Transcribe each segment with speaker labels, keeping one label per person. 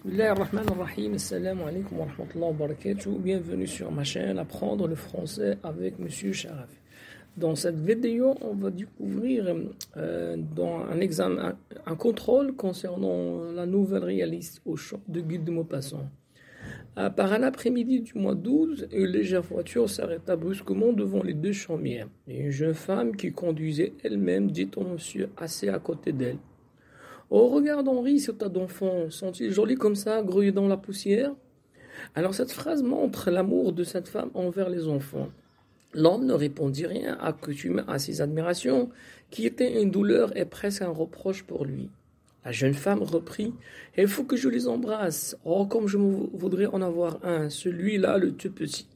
Speaker 1: Bismillahirrahmanirrahim, assalamu alaikum wa rahmatullahi wa barakatuh. Bienvenue sur ma chaîne Apprendre le français avec Monsieur Sharaf. Dans cette vidéo, on va découvrir dans un contrôle concernant la nouvelle réaliste au champ de Guy de Maupassant. Par un après-midi du mois d'août, une légère voiture s'arrêta brusquement devant les deux chaumières. Et une jeune femme qui conduisait elle-même dit au monsieur assis à côté d'elle: Oh, regarde Henri, ce tas d'enfants, sont-ils jolis comme ça, grouillés dans la poussière? Alors cette phrase montre l'amour de cette femme envers les enfants. L'homme ne répondit rien, accoutumé à ses admirations, qui étaient une douleur et presque un reproche pour lui. La jeune femme reprit: Il faut que je les embrasse. Oh, comme je voudrais en avoir un, celui-là, le tout petit.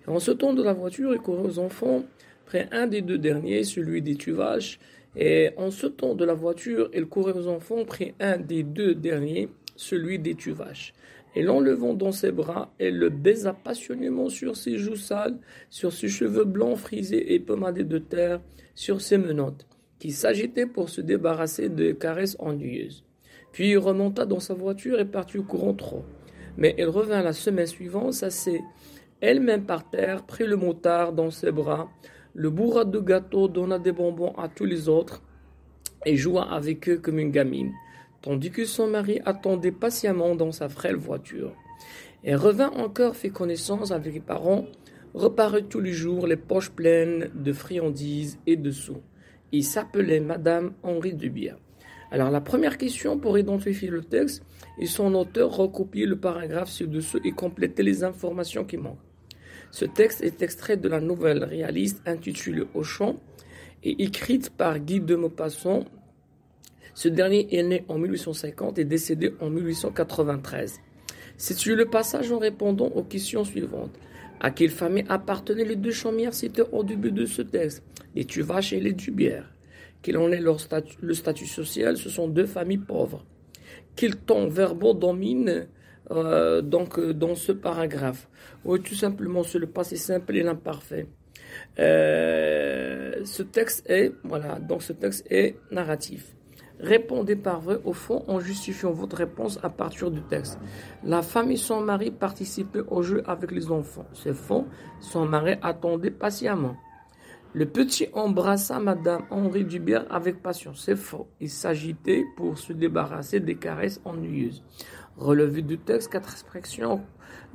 Speaker 1: Et en sautant de la voiture, il courut aux enfants, prit un des deux derniers, celui des tuvaches. Et en sautant de la voiture, il courait aux enfants, prit un des deux derniers, celui des tuvaches. Et l'enlevant dans ses bras, elle le baisa passionnément sur ses joues sales, sur ses cheveux blancs frisés et pommadés de terre, sur ses menottes, qui s'agitaient pour se débarrasser de caresses ennuyeuses. Puis il remonta dans sa voiture et partit au courant trop. Mais il revint la semaine suivante, s'assit elle-même par terre, prit le motard dans ses bras, le bourra de gâteaux, donna des bonbons à tous les autres et joua avec eux comme une gamine, tandis que son mari attendait patiemment dans sa frêle voiture. Elle revint encore, fit connaissance avec les parents, reparut tous les jours les poches pleines de friandises et de sous. Il s'appelait Madame Henri Dubière. Alors la première question pour identifier le texte et son auteur recopier le paragraphe ci-dessous et compléter les informations qui manquent. Ce texte est extrait de la nouvelle réaliste intitulée Auchan et écrite par Guy de Maupassant. Ce dernier est né en 1850 et décédé en 1893. C'est le passage en répondant aux questions suivantes. À quelle famille appartenaient les deux chaumières citées au début de ce texte? Les Tuvache et les Dubière. Quel en est le statut social? Ce sont deux familles pauvres. Quels temps verbaux dominent dans ce paragraphe? Oui, tout simplement, c'est le passé simple et l'imparfait. Ce texte est narratif. Répondez par vrai au fond en justifiant votre réponse à partir du texte. La femme et son mari participaient au jeu avec les enfants. C'est faux. Son mari attendait patiemment. Le petit embrassa Madame Henri Dubière avec passion. C'est faux. Il s'agitait pour se débarrasser des caresses ennuyeuses. Relevé du texte, 4 expressions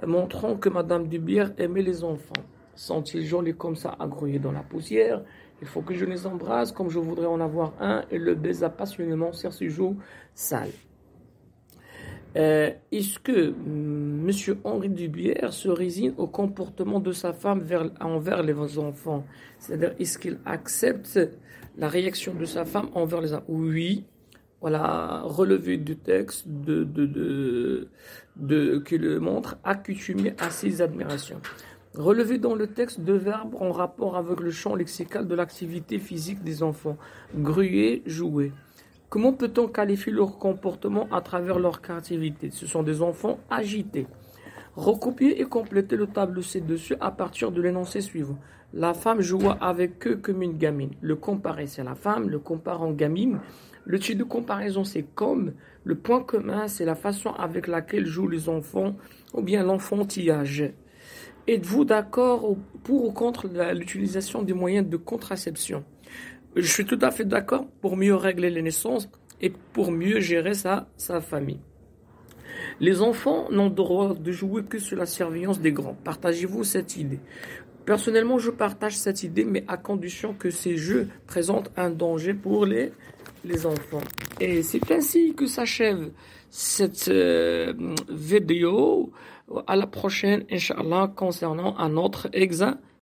Speaker 1: montrant que Madame Dubière aimait les enfants. Sont-ils jolis comme ça à grouiller dans la poussière? Il faut que je les embrasse comme je voudrais en avoir un, et le baisa passionnément sur ses joues sales. Est-ce que Monsieur Henri Dubière se résigne au comportement de sa femme envers les enfants? C'est-à-dire, est-ce qu'il accepte la réaction de sa femme envers les enfants? Oui. Voilà, relevé du texte qui le montre accoutumé à ses admirations. Relevé dans le texte deux verbes en rapport avec le champ lexical de l'activité physique des enfants. Gruyer, jouer. Comment peut-on qualifier leur comportement à travers leur créativité? Ce sont des enfants agités. Recopier et compléter le tableau ci-dessus à partir de l'énoncé suivant. La femme joua avec eux comme une gamine. Le comparer, c'est la femme. Le comparant gamine. Le type de comparaison, c'est comme. Le point commun, c'est la façon avec laquelle jouent les enfants ou bien l'enfantillage. Êtes-vous d'accord pour ou contre l'utilisation des moyens de contraception? Je suis tout à fait d'accord pour mieux régler les naissances et pour mieux gérer sa famille. Les enfants n'ont droit de jouer que sur la surveillance des grands. Partagez-vous cette idée? Personnellement, je partage cette idée, mais à condition que ces jeux présentent un danger pour les enfants. Et c'est ainsi que s'achève cette vidéo. À la prochaine, Inch'Allah, concernant un autre examen.